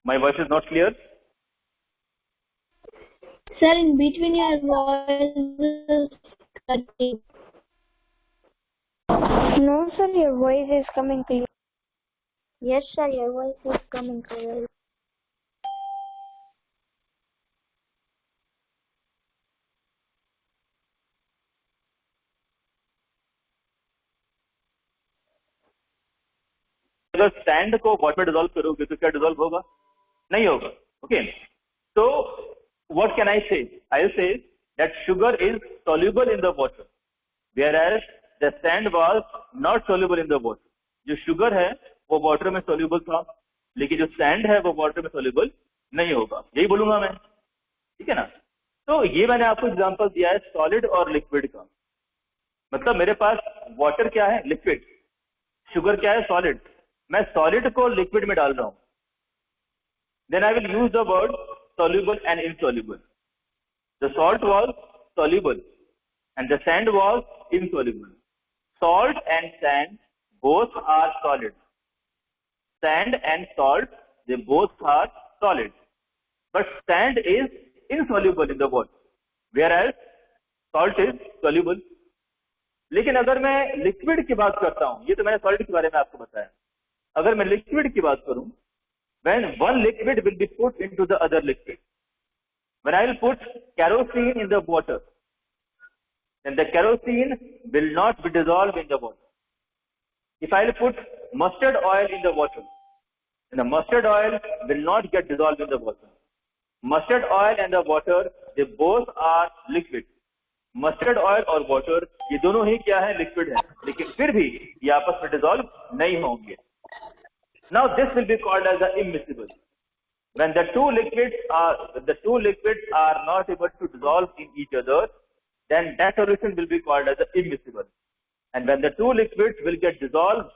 My voice is not clear? Sir, in between your voice is cutting. No, sir, your voice is coming clear. Yes, sir, your voice is coming clear. अगर sand को water में dissolve करोगे तो क्या dissolve होगा? नहीं होगा. Okay, so what can I say? I'll say that sugar is soluble in the water, whereas the sand was not soluble in the water. जो शुगर है वो वाटर में soluble था, लेकिन जो सैंड है वो वाटर में soluble नहीं होगा. यही बोलूंगा मैं, ठीक है ना? तो ये मैंने आपको एग्जांपल दिया है सॉलिड और लिक्विड का. मतलब मेरे पास वाटर क्या है? लिक्विड. शुगर क्या है? सॉलिड. मैं सॉलिड को लिक्विड में डाल रहा हूं. Then I will use the word soluble and insoluble. The salt was soluble and the sand was insoluble. Salt and sand both are solid. Sand and salt, they both are solid. But sand is insoluble in the water, whereas salt is soluble. लेकिन अगर मैं liquid की बात करता हूं, ये तो मैंने सॉलिड के बारे में आपको बताया. अगर मैं लिक्विड की बात करूं, when one liquid will be put into the other liquid, when I will put kerosene in the water, then the kerosene will not be dissolved in the water. If I will put mustard oil in the water, then the mustard oil will not get dissolved in the water. Mustard oil and the water, they both are liquid. Mustard oil और water ये दोनों ही क्या है? Liquid है, लेकिन फिर भी ये आपस में डिसॉल्व नहीं होंगे. Now this will be called as the immiscible. When the two liquids are not able to dissolve in each other, then that solution will be called as the immiscible. And when the two liquids will get dissolved,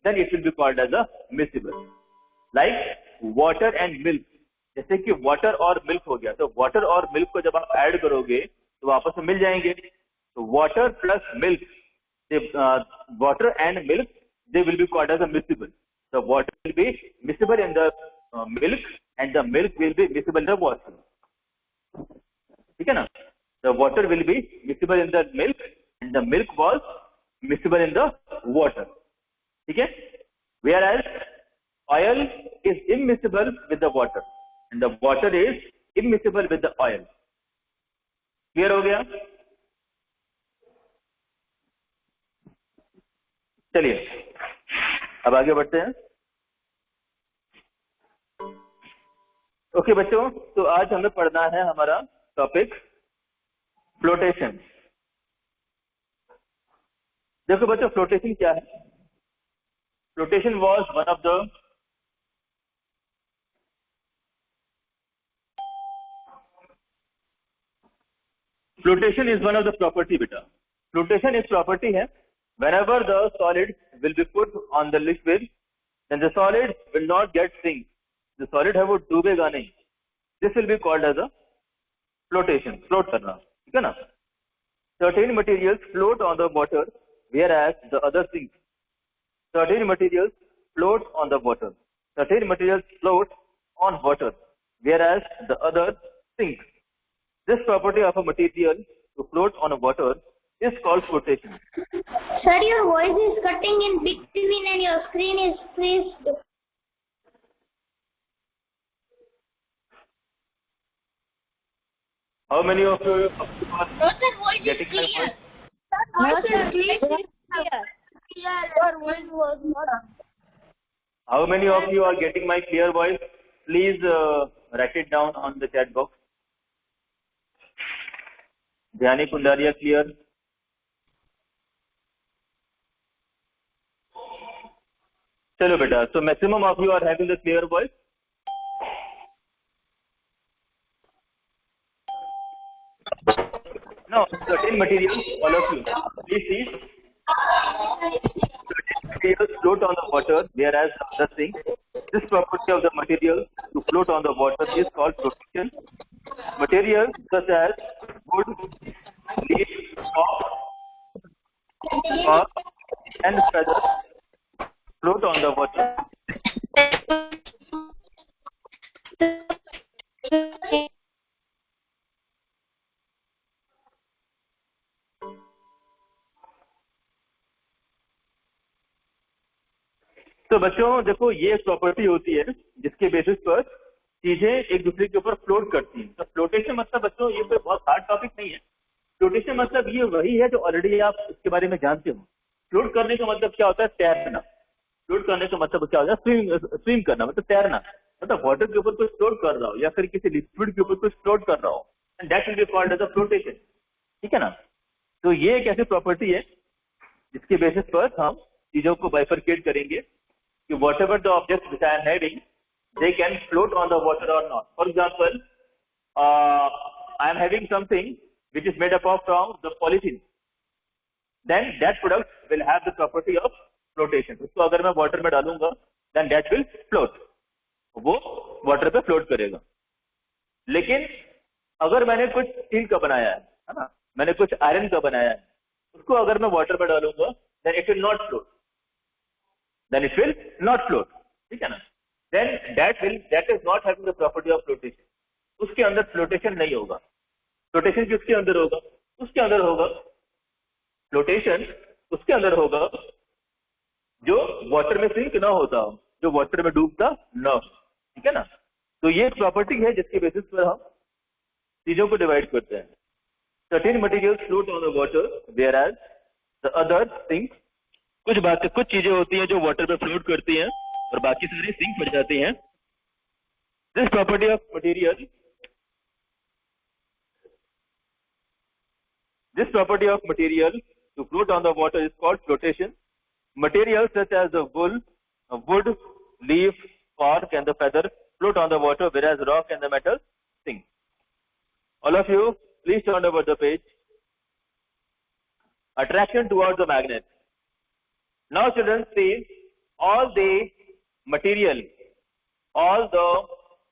then it will be called as the miscible. Like water and milk. जैसे कि water और milk हो गया, तो water और milk को जब आप ऐड करोगे तो आपस में मिल जाएंगे. तो water plus milk, water and milk, they will be called as a miscible. The water will be miscible in the milk and the milk will be miscible in the water. ठीक है ना? The water will be miscible in the milk and the milk was miscible in the water. ठीक है? Whereas oil is immiscible with the water and the water is immiscible with the oil. Clear हो गया? चलिए अब आगे बढ़ते हैं. Okay बच्चों, तो आज हमें पढ़ना है हमारा टॉपिक फ्लोटेशन. देखो बच्चों, फ्लोटेशन क्या है? Flotation was one of the flotation is one of the property beta. Flotation is property है. Whenever the solid will be put on the liquid, then the solid will not get sink. The solid है वो डूबेगा नहीं. This will be called as a flotation. Float करना, ठीक है ना? Certain materials float on the water, whereas the other sink. Certain materials float on the water. Certain materials float on water, whereas the other sink. This property of a material to float on a water is called flotation. Sir, your voice is cutting in between and your screen is freezed. How many of you are No, sir, voice is getting my clear. voice? Sir, voice is clear. Your voice was not. How many of you are getting my clear voice? Please write it down on the chat box. Dhyani Kundaria, clear? चलो बेटा, so maximum of you are having the clear voice. Now, certain materials, all of you, please see. Certain materials float on the water, whereas the sink. This property of the material to float on the water is called flotation. Materials such as wood, leaf, bark, and feathers float on the water. तो बच्चों देखो ये एक property होती है जिसके basis पर चीजें एक दूसरे के ऊपर फ्लोट करती हैं। तो फ्लोटेशन मतलब बच्चों ये कोई बहुत हार्ड टॉपिक नहीं है। फ्लोटेशन मतलब ये वही है जो ऑलरेडी आप इसके बारे में जानते हो। फ्लोट करने का मतलब क्या होता है? तैरना। फ्लोट करने का मतलब क्या होता है? स्विम करना मतलब तैरना, मतलब वाटर के ऊपर कुछ फ्लोट कर रहा हो या फिर किसी लिक्विड के ऊपर कुछ फ्लोट कर रहा हो, and that will be called as a flotation. ठीक है ना? तो ये एक ऐसी प्रॉपर्टी है जिसके बेसिस पर हम चीजों को बाइफरकेट करेंगे कि what ever the object which I am having they can float on the water or not. For example, I am having something which is made up of from the polythene. Then that product will have the property of flotation. उसको अगर मैं water में डालूंगा then that will float. वो water पे float करेगा। लेकिन अगर मैंने कुछ स्टील का बनाया है ना, मैंने कुछ आयरन का बनाया है, उसको अगर मैं वाटर में डालूंगा then it will not float. Then it will not float. ठीक है ना? Then that is not having the property of flotation. उसके अंदर फ्लोटेशन नहीं होगा। फ्लोटेशन किसके अंदर होगा? उसके अंदर होगा फ्लोटेशन उसके अंदर होगा जो वाटर में सिंक ना होता हो, जो वाटर में डूबता ना हो। ठीक है ना? तो ये एक प्रॉपर्टी है जिसके बेसिस पर हम चीजों को डिवाइड करते हैं। Certain materials float on the water whereas the other sink. कुछ चीजें होती हैं जो वाटर पे फ्लोट करती हैं और बाकी सारी सिंक हो जाती हैं। This property of material to float on the water is called flotation. Materials such as the wool, wood, leaf, bark and the feather float on the water, whereas rock and the metal sink. All of you, please turn over the page. Attraction towards the magnet. Now children, see all the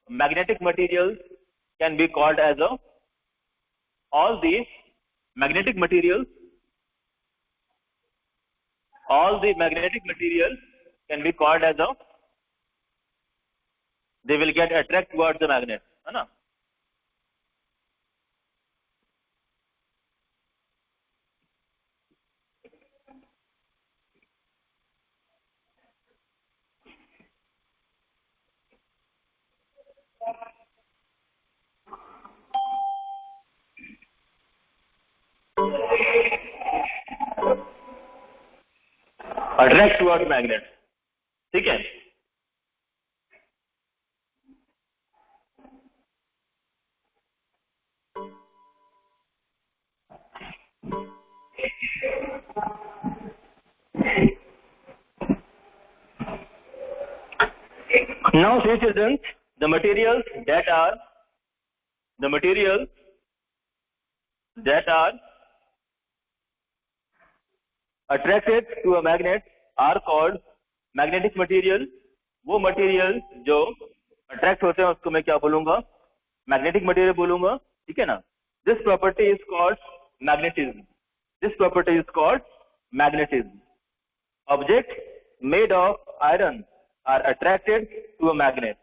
magnetic materials can be called as all the magnetic materials can be called as they will get attract towards the magnet, है ना? Attract toward magnet. ठीक है? Now see children, the materials that are attracted to a magnet are called magnetic material। वो material जो attract होते हैं उसको मैं क्या बोलूंगा? मैग्नेटिक मटेरियल बोलूंगा। ठीक है ना? This property is called magnetism. Object made of iron are attracted to a magnet.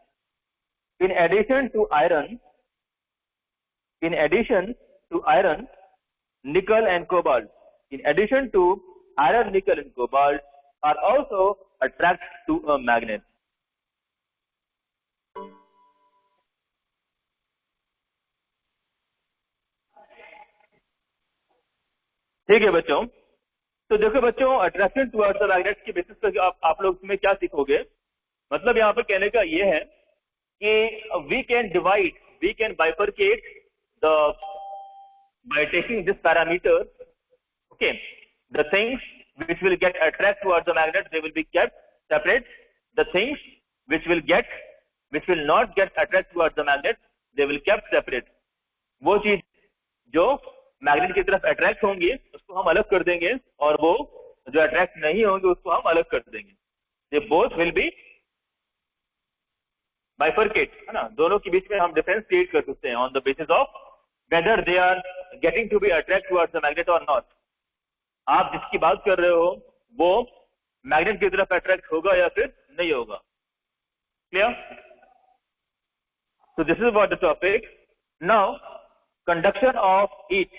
In addition to iron, nickel and cobalt. In addition to iron, nickel and cobalt are also attracted to a magnet. ठीक है बच्चों? तो देखो बच्चों, attraction towards the magnet के basis पर आप लोग इसमें क्या सीखोगे? मतलब यहाँ पर कहने का ये है कि we can bifurcate by taking this parameter, okay, the things which will get attract towards the magnet, they will be kept separate. The things which will not get attract towards the magnet, they will kept separate. वो चीज जो magnet की तरफ attract होंगी उसको हम अलग कर देंगे, और वो जो अट्रैक्ट नहीं होंगे उसको हम अलग कर देंगे। they both will be bifurcate, है ना? दोनों के बीच में हम डिफरेंस क्रिएट कर सकते हैं on the basis of whether they are getting to be attract towards the magnet और नॉट। आप जिसकी बात कर रहे हो वो मैग्नेट की तरफ अट्रैक्ट होगा या फिर नहीं होगा। Clear? So this is what the topic. Now conduction of heat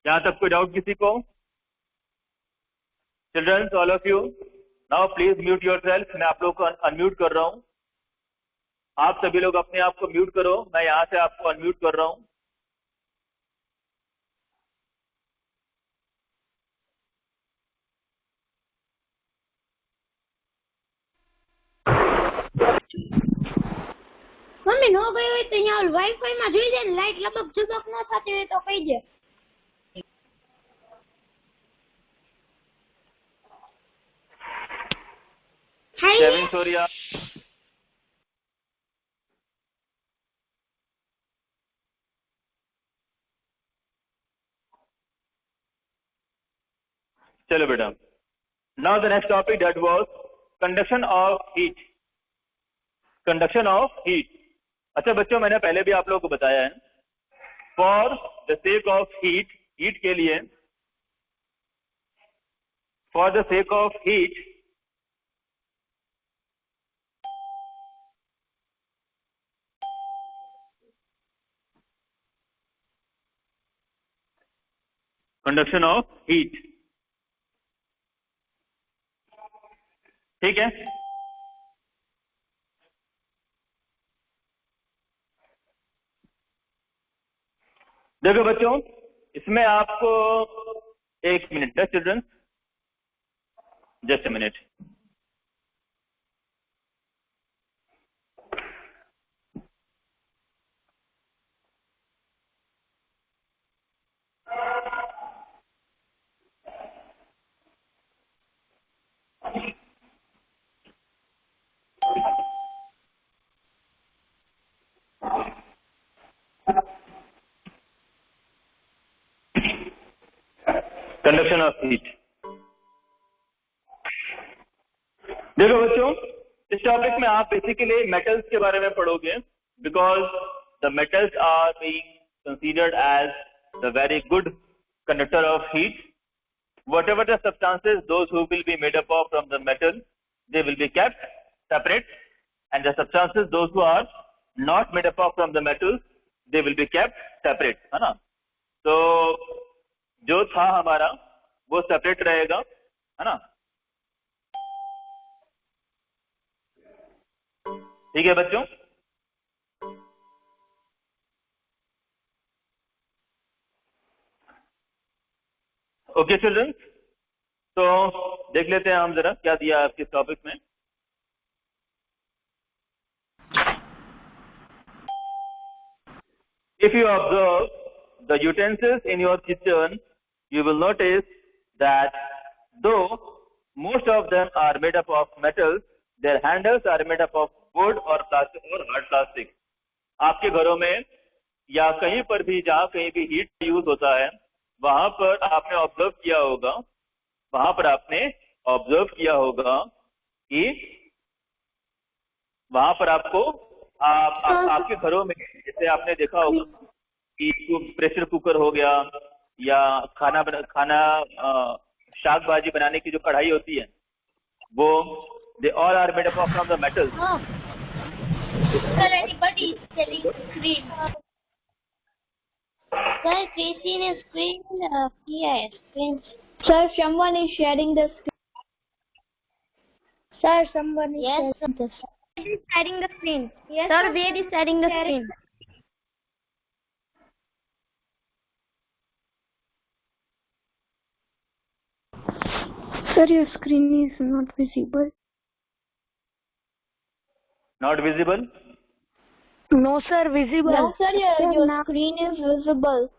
यहाँ तक कोई डाउट किसी को? Childrens, all of you, now please mute yourself. मैं आप लोग को अनम्यूट कर रहा हूँ। आप सभी लोग अपने आप को म्यूट करो। मैं यहाँ से आपको अनम्यूट कर रहा हूँ। મમ્મી નો ગઈ હોય તો અહીંયા વાઈફાઈ માં જોઈ જાય ને લાઈટ લબક ઝબક ન થતી હોય તો કહી દે. केविन सोरिया, चलो बेटा। Now the next topic that was conduction of heat. Conduction of heat. अच्छा बच्चों, मैंने पहले भी आप लोगों को बताया है, for the sake of heat, heat के लिए, for the sake of heat conduction of heat, ठीक है। देखो बच्चों, इसमें आपको एक मिनट है children, just a minute. Conduction of heat. देखो बच्चों, इस टॉपिक में आप बेसिकली मेटल्स के बारे में पढ़ोगे, because the metals are being considered as the very good conductor of heat. Whatever the substances, those who will be made up of from the metal, they will be kept separate, and the substances, those who are not made up of from the metals, they will be kept separate, है ना। तो जो था हमारा वो separate रहेगा, है ना। ठीक है बच्चों। ओके चिल्ड्रन, तो देख लेते हैं हम जरा क्या दिया आपके टॉपिक में। If you observe the utensils in your kitchen, you will notice that though most of them are made up of metals, their handles are made up of wood or plastic or hard plastic. आपके घरों में या कहीं पर भी जहाँ कहीं भी हीट यूज होता है, वहां पर आपने ऑब्जर्व किया होगा, वहां पर आपने ऑब्जर्व किया होगा कि वहां पर आपको आपके घरों में जैसे आपने देखा होगा कि प्रेशर कुकर हो गया या खाना शाक भाजी बनाने की जो कढ़ाई होती है, वो they all are made up from the metals. Sir, anybody is sharing the screen. Sir, Tracy is screen. Here, screen. Sir, someone is sharing the screen. Sir, someone is Yes, sharing the screen. Is sharing the screen. Yes, Sir, sir. where is sharing the screen? Sir, your screen is not visible. Not visible? No, sir, visible. No, sir, your screen is visible.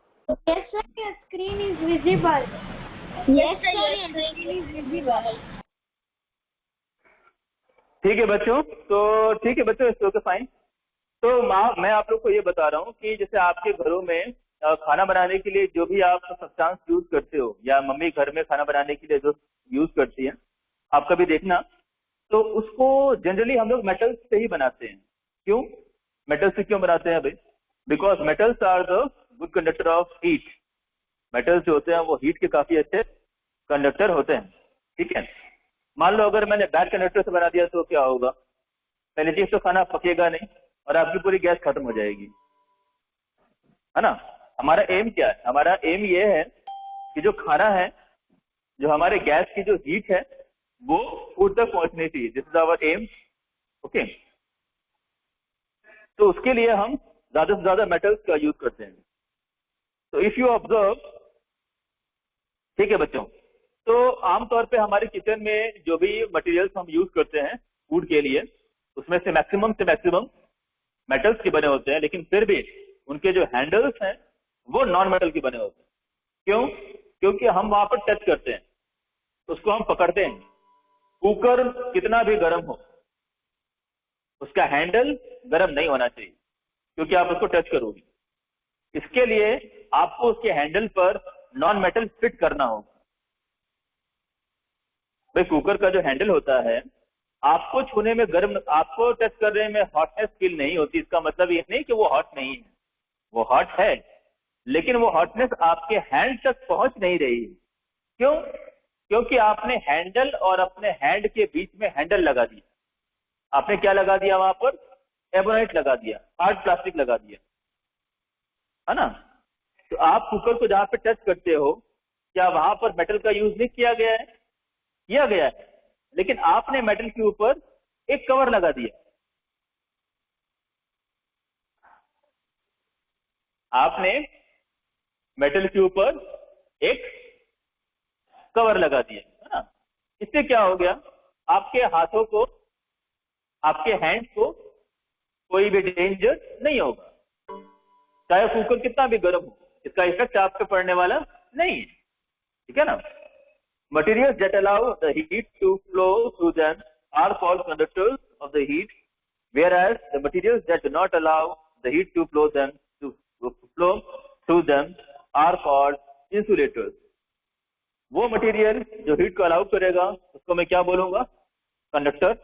Yes, sir, your screen is visible. Yes, sir, your screen is visible. ठीक है बच्चों, तो ठीक है बच्चों, it's okay fine. तो मैं आप लोग को ये बता रहा हूँ कि जैसे आपके घरों में खाना बनाने के लिए जो भी आप सब्सटेंस यूज करते हो, या मम्मी घर में खाना बनाने के लिए जो यूज करती है, आप कभी देखना, तो उसको जनरली हम लोग मेटल्स से ही बनाते हैं। क्यों मेटल से क्यों बनाते हैं भाई? Because metals are the good conductor of heat. Metals जो होते हैं वो हीट के काफी अच्छे कंडक्टर होते हैं, ठीक है। मान लो अगर मैंने बैड कंडक्टर से बना दिया तो क्या होगा? पहली चीज तो खाना पकेगा नहीं और आपकी पूरी गैस खत्म हो जाएगी, है ना। हमारा एम क्या है? हमारा एम ये है कि जो खाना है, जो हमारे गैस की जो हीट है वो फूड तक पहुंचनी चाहिए। This is our aim. Okay, तो उसके लिए हम ज्यादा से ज्यादा मेटल्स का यूज करते हैं। तो इफ यू ऑब्जर्व, ठीक है बच्चों, तो आमतौर पे हमारे किचन में जो भी मटेरियल्स हम यूज करते हैं फूड के लिए, उसमें से मैक्सिमम मेटल्स के बने होते हैं, लेकिन फिर भी उनके जो हैंडल्स हैं वो नॉन मेटल के बने होते हैं। क्यों? क्योंकि हम वहां पर टच करते हैं, उसको हम पकड़ते हैं। कुकर कितना भी गर्म हो, उसका हैंडल गर्म नहीं होना चाहिए, क्योंकि आप उसको टच करोगे। इसके लिए आपको उसके हैंडल पर नॉन मेटल फिट करना होगा। भाई कुकर का जो हैंडल होता है, आपको छूने में गर्म, आपको टच करने में हॉटनेस फील नहीं होती। इसका मतलब ये नहीं कि वो हॉट नहीं है, वो हॉट है, लेकिन वो हॉटनेस आपके हैंड तक पहुंच नहीं रही है। क्यों? क्योंकि आपने हैंडल और अपने हैंड के बीच में हैंडल लगा दिया। आपने क्या लगा दिया वहां पर? एबोनाइट लगा दिया, हार्ड प्लास्टिक लगा दिया, है ना। तो आप कुकर को जहां पे टच करते हो, क्या वहां पर मेटल का यूज नहीं किया गया है? किया गया है, लेकिन आपने मेटल के ऊपर एक कवर लगा दिया। आपने मेटल के ऊपर एक कवर लगा दिया, है ना। इससे क्या हो गया? आपके हाथों को, आपके हैंड को कोई भी डेंजर नहीं होगा, चाहे कुकर कितना भी गर्म हो, इसका इफेक्ट आप पे पड़ने वाला नहीं है, ठीक है ना। Materials that allow the heat to flow through them are called conductors of the heat, whereas the materials that do not allow the heat to flow through them are called insulators. वो material जो heat को allow करेगा उसको मैं क्या बोलूंगा? Conductor.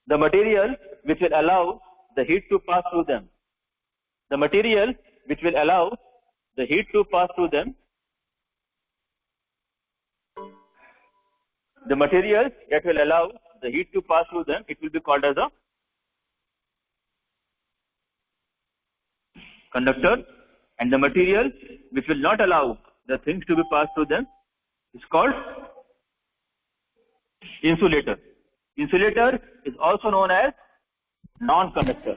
The material which will allow the heat to pass through them, the material which will allow the heat to pass through them, the materials that will allow the heat to pass through them, it will be called as a conductor, and the material which will not allow the things to be passed through them is called insulator. Insulator is also known as non-conductor.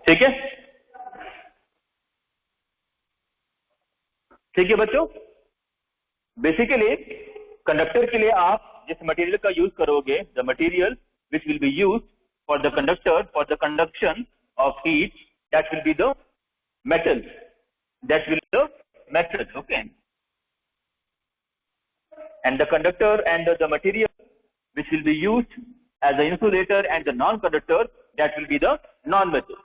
ठीक है? ठीक है बच्चों, basically conductor के लिए आप जिस material का यूज करोगे, the material which will B use for the conductor, for the conduction of heat, that will be the metal, that will be the method. Okay, and the conductor and the material which will be used as the insulator and the non-conductor, that will be the non-metal.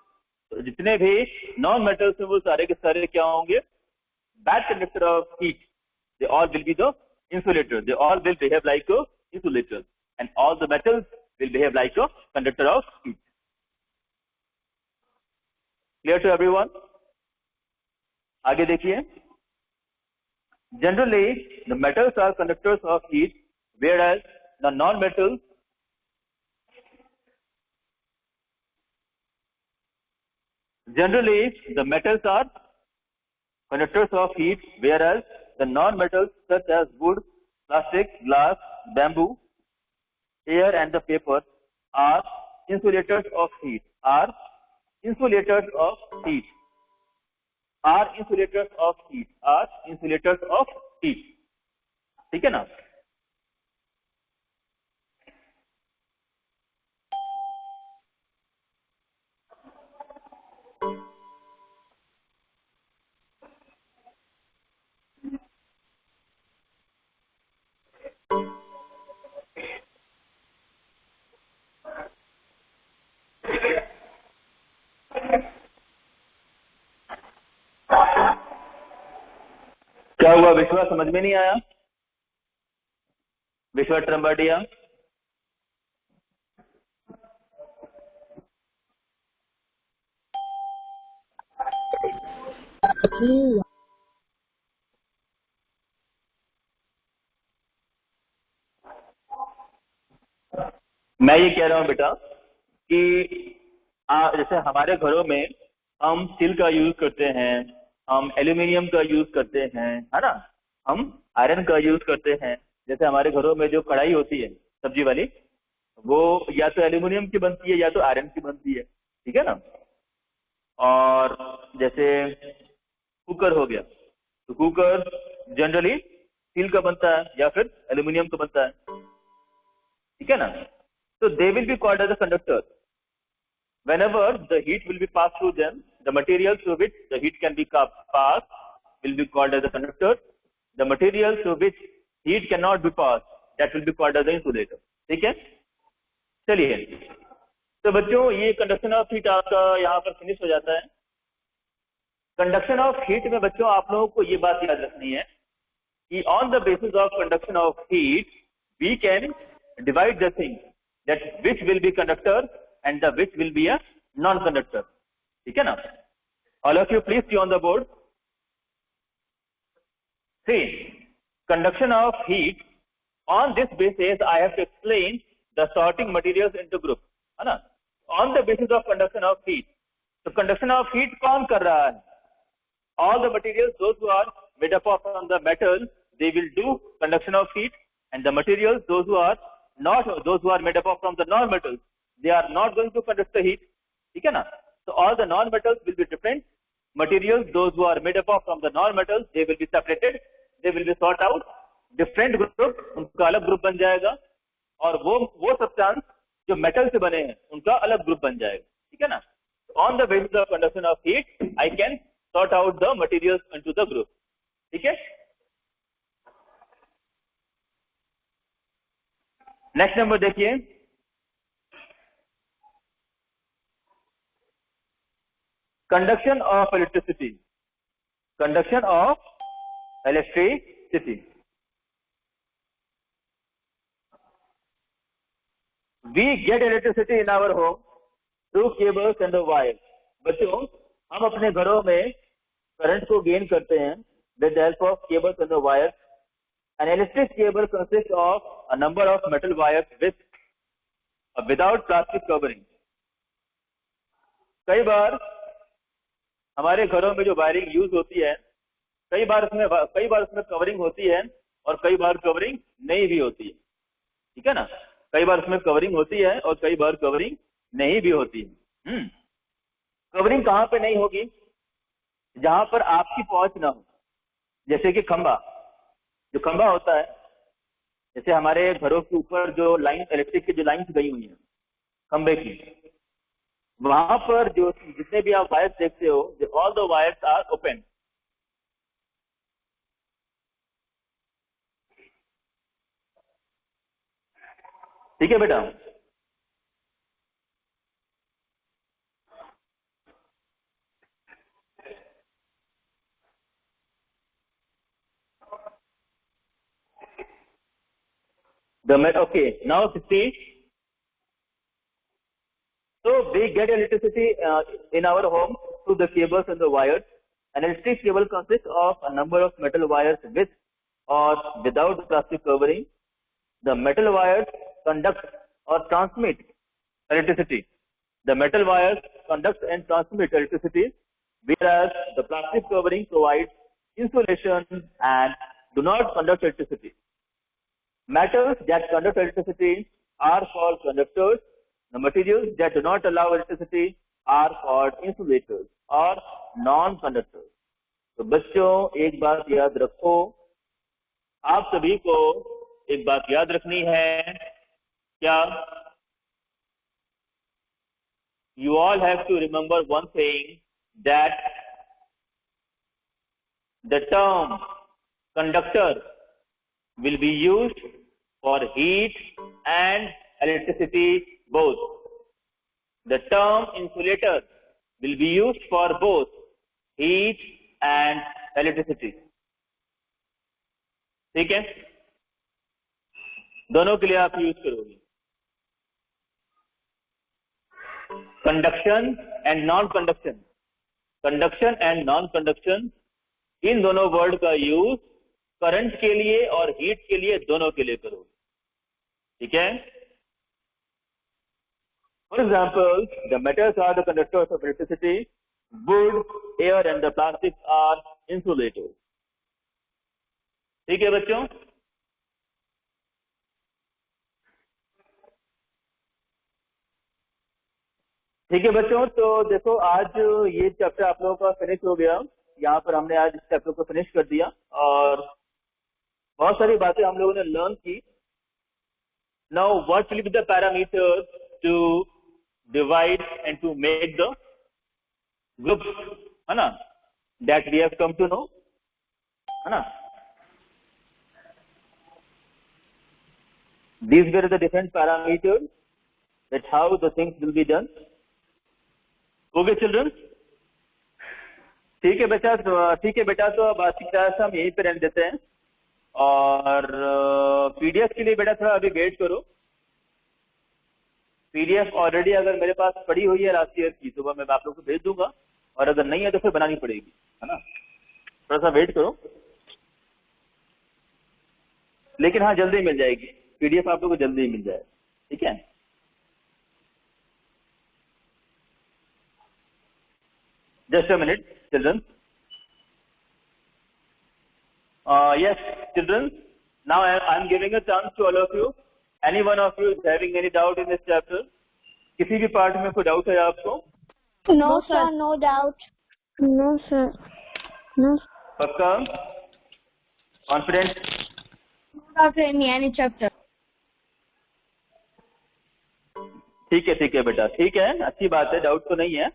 तो जितने भी non-metals हैं वो सारे के सारे क्या होंगे? Bad conductor of heat. They all will be the insulator. They all will behave like a insulator, and all the metals will behave like a conductor of heat. Clear to everyone? आगे देखिए, generally the metals are conductors of heat, whereas the non-metals are conductors of heat, whereas the non-metals such as wood, plastic, glass, bamboo, air and the paper are insulators of heat. Are insulators of heat. Are insulators of heat. Are insulators of heat. ठीक है ना? क्या हुआ विश्वास? समझ में नहीं आया? विश्वास ट्रम्बाडिया, मैं ये कह रहा हूं बेटा कि जैसे हमारे घरों में हम स्टील का यूज करते हैं, हम एल्यूमिनियम का यूज करते हैं, है ना, हम आयरन का यूज करते हैं। जैसे हमारे घरों में जो कढ़ाई होती है सब्जी वाली, वो या तो एल्यूमिनियम की बनती है या तो आयरन की बनती है, ठीक है ना। और जैसे कुकर हो गया, तो कुकर जनरली स्टील का बनता है या फिर एल्यूमिनियम का बनता है, ठीक है ना। तो they will be called as a conductor whenever the heat will be passed through them. The material through which the heat can be passed will be called as a conductor. The material through which heat cannot be passed, that will be called as an insulator. ठीक है, चलिए। तो बच्चों ये conduction of heat आपका यहाँ पर finish हो जाता है। कंडक्शन ऑफ हीट में बच्चों आप लोगों को ये बात याद रखनी है कि on the basis of conduction of heat we can divide the thing that which will be conductor and the which will be a non-conductor, ठीक है ना। All of you please see on the board. See, conduction of heat. On this basis, I have to explain the sorting materials into group, है ना। On the basis of conduction of heat, तो conduction of heat कौन कर रहा है? All the materials, those who are made up of the metal, they will do conduction of heat, and the materials, those who are made up of from the non-metals, they are not going to conduct the heat, ठीक है ना। So all the non-metals will be different materials. Those who are made up of from the non-metals, they will be separated, they will be sort out different group, उनका अलग group बन जाएगा। और वो substance जो मेटल से बने हैं उनका अलग ग्रुप बन जाएगा, ठीक है ना। On the basis of conduction of heat, I can sort out the materials into the group, ठीक है। नेक्स्ट नंबर देखिए, conduction of electricity. Conduction of electricity. We get electricity in our home through cables and wires. बच्चों हम अपने घरों में current को gain करते हैं with the help of cables and wires. An electric cable consists of a number of metal wires with without plastic covering. कई बार हमारे घरों में जो वायरिंग यूज होती है, कई बार उसमें कवरिंग होती है और कई बार कवरिंग नहीं भी होती है, ठीक है ना। कई बार उसमें कवरिंग होती है और कई बार कवरिंग नहीं भी होती है। कवरिंग कहाँ पे नहीं होगी? जहां पर आपकी पहुंच ना हो, जैसे कि खंबा, जो खंबा होता है, जैसे हमारे घरों के ऊपर जो लाइन, इलेक्ट्रिक की जो लाइन गई हुई है खंबे की, वहां पर जो जितने भी आप वायर्स देखते हो, all the wires are open, ठीक है बेटा। Okay, now 60. So we get electricity in our home through the cables and the wires. An electric cable consists of a number of metal wires with or without plastic covering. The metal wires conduct or transmit electricity. The metal wires conduct and transmit electricity, whereas the plastic covering provides insulation and do not conduct electricity. Metals that conduct electricity are called conductors. The materials that do not allow electricity are called insulators or non-conductors. तो बच्चों एक बात याद रखो, आप सभी को एक बात याद रखनी है, क्या? You all have to remember one thing, that the term conductor will be used for heat and electricity both. The term insulator will be used for both heat and electricity. ठीक है, दोनों के लिए आप यूज करोगे। Conduction and non conduction, conduction and non conduction, इन दोनों word का यूज करंट के लिए और हीट के लिए, दोनों के लिए करोगे, ठीक है। For example, the metals are the conductors of electricity, wood, air and the plastics are insulators. ठीक है बच्चों? ठीक है बच्चों, तो देखो आज ये चैप्टर आप लोगों का फिनिश हो गया। यहाँ पर हमने आज इस चैप्टर को फिनिश कर दिया और बहुत सारी बातें हम लोगों ने लर्न की। Now what will be the parameters to divide and to make the group, है ना, that we have come to know, है ना। These were the different parameters that how the things will be done. Okay children, ठीक है बेटा, ठीक है बेटा, तो अब आज की क्लास हम यहीं पे रहने देते हैं और पीडीएफ के लिए बेटा थोड़ा अभी वेट करो। पीडीएफ ऑलरेडी अगर मेरे पास पड़ी हुई है लास्ट ईयर की तो वह मैं आप लोग को भेज दूंगा और अगर नहीं है तो फिर बनानी पड़ेगी, है ना। थोड़ा सा वेट करो, लेकिन हाँ जल्दी मिल जाएगी पीडीएफ, आप लोग को जल्दी मिल जाए, ठीक है। Just a minute, children. Yes, children. Now I am giving a chance to all of you. Any one of you is having any doubt in this chapter? किसी भी पार्ट में कोई डाउट है आपको? No sir, no doubt. No, sir. No. पक्का? Confident? No doubt in any chapter. ठीक है बेटा, ठीक है, अच्छी बात है, डाउट तो नहीं है,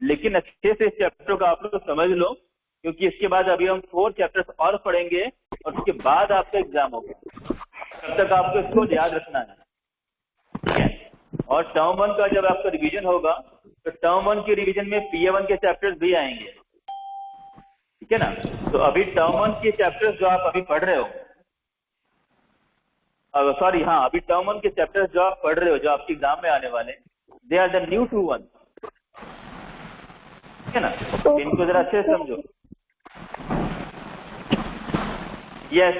लेकिन अच्छे से इस चैप्टर को आप लोग समझ लो, क्योंकि इसके बाद अभी हम 4 चैप्टर्स और पढ़ेंगे और उसके बाद आपका एग्जाम होगा। तब तक आपको इसको याद रखना है, ठीक है। और टर्म 1 का जब आपका रिवीजन होगा तो टर्म 1 के रिवीजन में PA1 के चैप्टर्स भी आएंगे, ठीक है ना। तो अभी टर्म 1 के चैप्टर्स जो आप अभी पढ़ रहे हो, सॉरी हाँ, अभी टर्म 1 के चैप्टर्स जो आप पढ़ रहे हो, जो आपके एग्जाम में आने वाले, they are the new two one, ठीक है ना। इनको जरा अच्छे से समझो। यस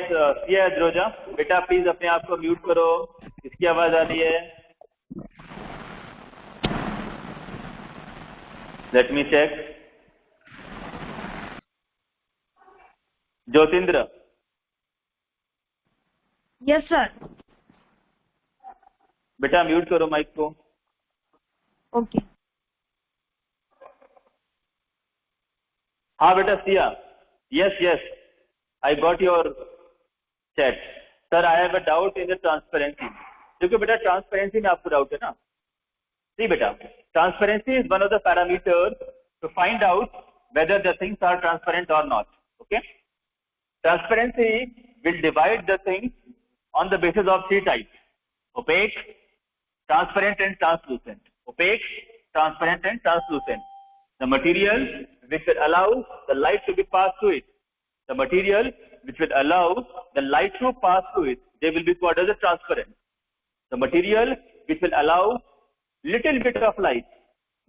यस रोजा बेटा, प्लीज अपने आप को म्यूट करो, इसकी आवाज आ रही है। Let me check. Jyotindra. Yes sir. बेटा म्यूट करो माइक को। Okay. हाँ बेटा Siya. Yes yes, I got your chat. Sir I have a doubt in the transparency. देखो बेटा, ट्रांसपेरेंसी में आपको डाउट है ना। सी बेटा, transparency is one of the parameters to find out whether the things are transparent और not. Okay, transparency will divide the things on the basis of 3 types: opaque, transparent and translucent. Opaque, transparent and translucent. The material which will allow the light to be passed through it. The material which will allow the light to pass through it, they will be called as a transparent. The material which will allow little bit of light,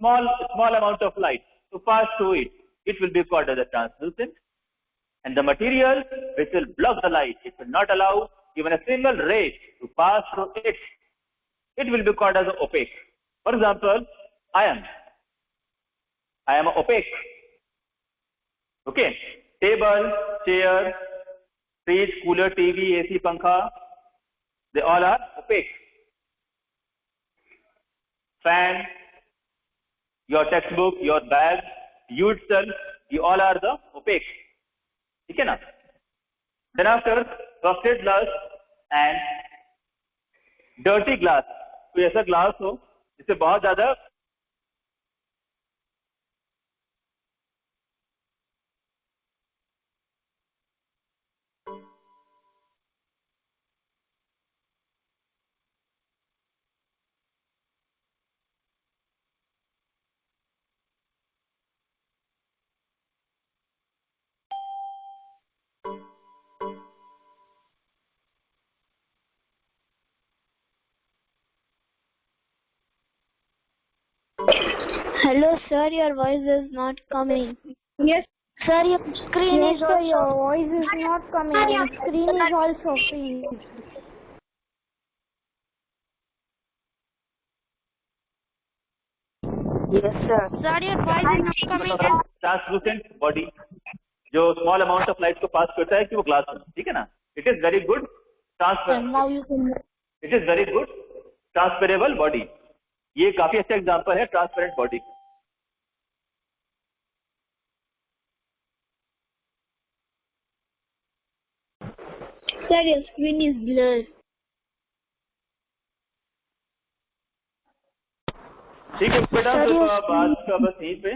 small amount of light to pass through it, it will be called as a translucent. And the material which will block the light, it will not allow even a single ray to pass through it, it will be called as opaque. For example, I am opaque. Okay, table, chair, fridge, cooler, TV, AC, pankha, they all are opaque. Fan, your textbook, your bag, you itself, you all are the opaque. ठीक है ना। Then after frosted glass and dirty glass, कोई ऐसा glass हो जिससे बहुत ज्यादा Hello sir, your voice is not coming. Yes sir, your screen Yes, is sir, also... your voice is not coming. Your screen is also free. Yes, sir. Sir, your voice is not coming in. Translucent body जो small amount of light को पास करता है कि वो glass है, ठीक है ना. It is very good Now you can. It is very good transparable body. ये काफी अच्छा एग्जांपल है transparent body. Sir, your screen is blurred. ठीक है बेटा, तो आज का बस यहीं पे